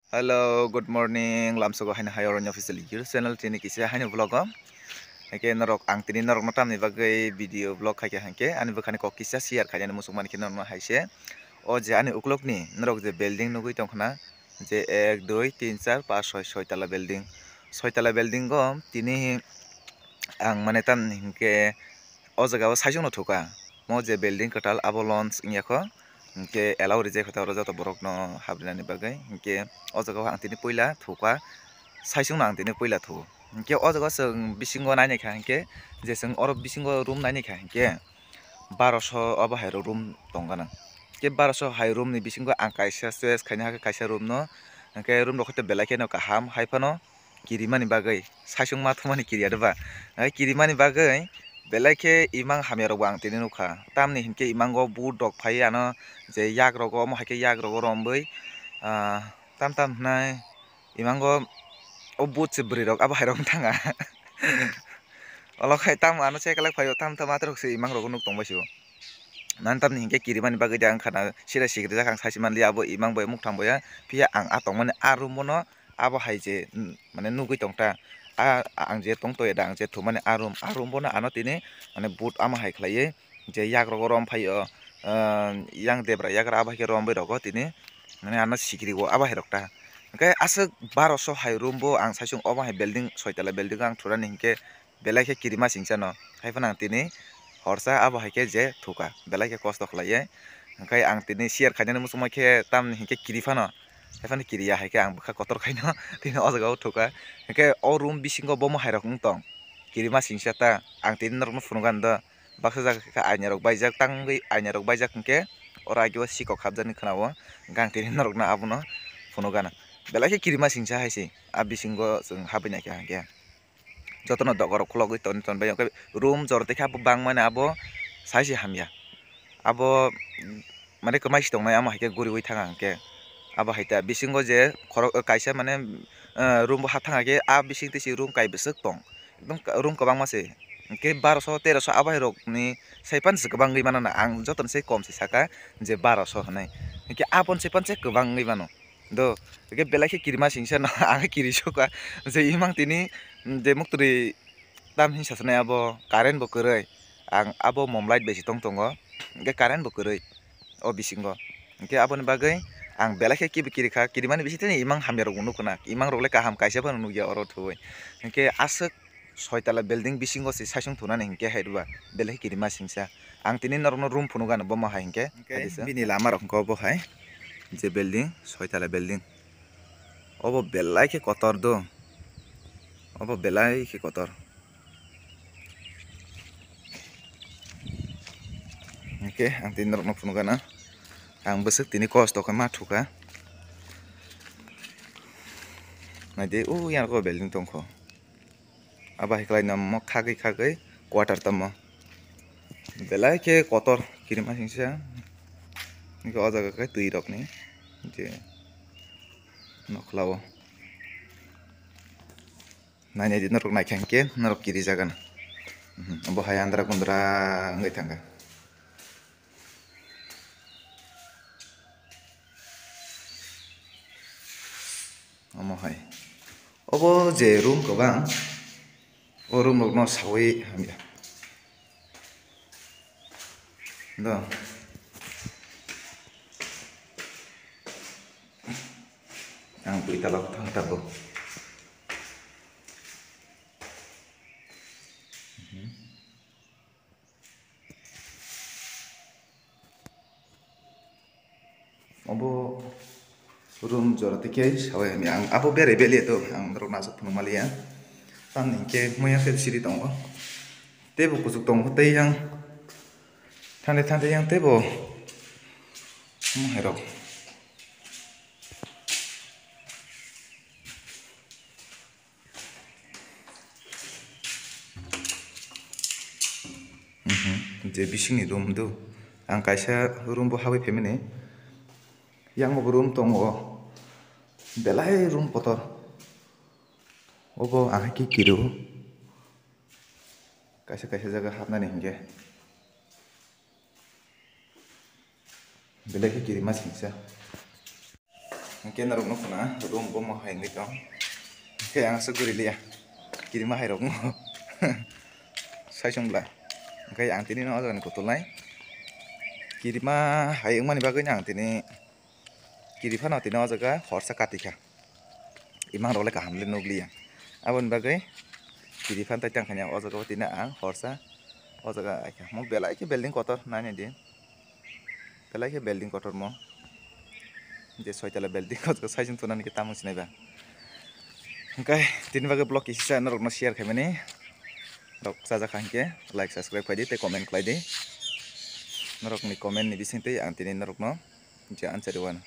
Hello, good morning. Lamsogo haina hayor on official YouTube channel tini kisi haina vlog am. Hake norok ang tini norok notam ni bagai video vlog kake hanke ani bakani ko kisa share kajani musuk mani kino no haise. O je ani uklok ni norok je building nugui tongkhana je 1 2 3 4 5 6 6 tala building. 6 tala building go tini ang mane tam hinke o jaga o saijong no thuka. Mo je building katal abo launch ingya ke allow reject hota ora joto borok no habrinani bagai ke o jaga ang tini poila thuka saisung ang tini poila thu ke o jaga sung bisingo nai kha ke je sung oro bisingo room nai kha ke 1200 aba hairo room tongana ke 1200 hai room ni bisingo ang kaisa choice khaina ha kaisa room no ke room ro khote belai ke no kaham haifano kirimani bagai saisung ma thumani kiriya ba kirimani bagai belai ke imang hamero ang tini nukha tamni hinke imango bu dok phai ano je yak rogo mo hake yak rogo romboi tam tam nai imango o but se bri rok abo hairok thanga olokai tam ano che kalak phayo tam tam atrok se imang rogo nuk tongbaisio nan tam ni hinke kirimani bagai ang khana sira sigri jakang sasimanli abo imang boy muk thangboya pia ang atong mane arum mono abo haije mane nugui tongta ang je tong toy dang je thumane arum bona ano tini mane but ama hai khlaiye je yak rogo rom phayo yang debra yak aba ke rom bai rogo tini mane ano sigri go aba hai rokta okay asuk 1200 hai room bo ang saisung oba hai building 6 tala building ang thurani hinke belai ke kirima singchano haifana tini horsa abo hai ke je thuka belai ke kosto khlaiye okay ang tini share khainani musumai ke tam hinke kirifano haifani kiriya hai ke ang bukha kotor khaino tini o jaga thuka ke o room bisingo bomo hairok tong kirima singsata ang tini normo funugan do baksa jaga ke aina rok baijak tangui aina rok baijak ke ora agyo sikok khabjani khanawo gang tini norok na abono funugana belai ke kirima singsa haisi abisingo jeng habina ke hangke jotono dogor khulogui ton bai room jorte kha bang mane abo saisi hamya abo mane kemai sitong nai ama haike guriwi thanga hangke abo haita bisingo je khorok kaisa mane room ha thanga ke a bising tisi room kai besek tong ekdom room kabang mase ke 1200 1300 aba rok ni saipan se kabang gui manana ang joton se kom se saka je 1200 hanai ke apon saipan se kabang gui mano do ke belai ke kirima singsa no ang kiri soka je imang tini je mukturi tam hin sasane abo current bo koroi ang abo mom light besi tong tongo ke current bo koroi o bisingo ke aboni bagai ang belai ke kiri kha kirimani bisi tini imang hamyaro gunu kana imang rogle kaham kaisa ban nugya oro thuoi ke asuk 6 tala building bisingo se saisung thunani hinke haidwa belai kirima singsa ang tini norno room phunugan bo ma hinke bini lama rok ko bo hai je building 6 tala building obo belai ke kotor do obo belai ke kotor oke ang tini norno phunugan ang besek tini kosto ka mathuka nade yang ko building tongkho aba hiklai nam mo khagai quarter tamo belai ke kotor kirima singsa ni ko ajaga ke tui rok ni je nokhlawo nai di norok nai khangke norok kiri jagan abo hai andra kundra ngai thanga amo hai obo je room ko bang o room rok no sawi hamya do ang tui talak thang tabo obo room jorate ke sawi hamya ang abo bere beli to ang rok nasuk phunumalia tan ke moya ke siri tongo tebo kusuk tongo te yang thande yang tebo herok je bisingni room do ang kaisa room bo habai phemini yang bo room tongo belai room kotor obo ang ki kiru kaisa jaga habnani hinge belai ke kiri mas singsa Hingke narok no khuna room bo mo hai ngi tong ke ang se guri liya kiri ma hai rok mo sai songla hingke ang tini no aja ni kutulnai kiri ma hai mani bagui ang tini kiri phano tini o jaga horsa katika imang rok le kaham le nukliya aboni bagui kiri phan tai tangkhani o jaga tini ang horsa o jaga mo belai ke building kotor nani di belai ke building kotor mo je soitala building ko saijung tunani ke tamung sinaiba hingkai tini bagai blog kisa norok no share khaimani rok saja khangke like subscribe khaidi tei comment khlaidi norok ni comment ni bisingtei ang tini norok no je answer wan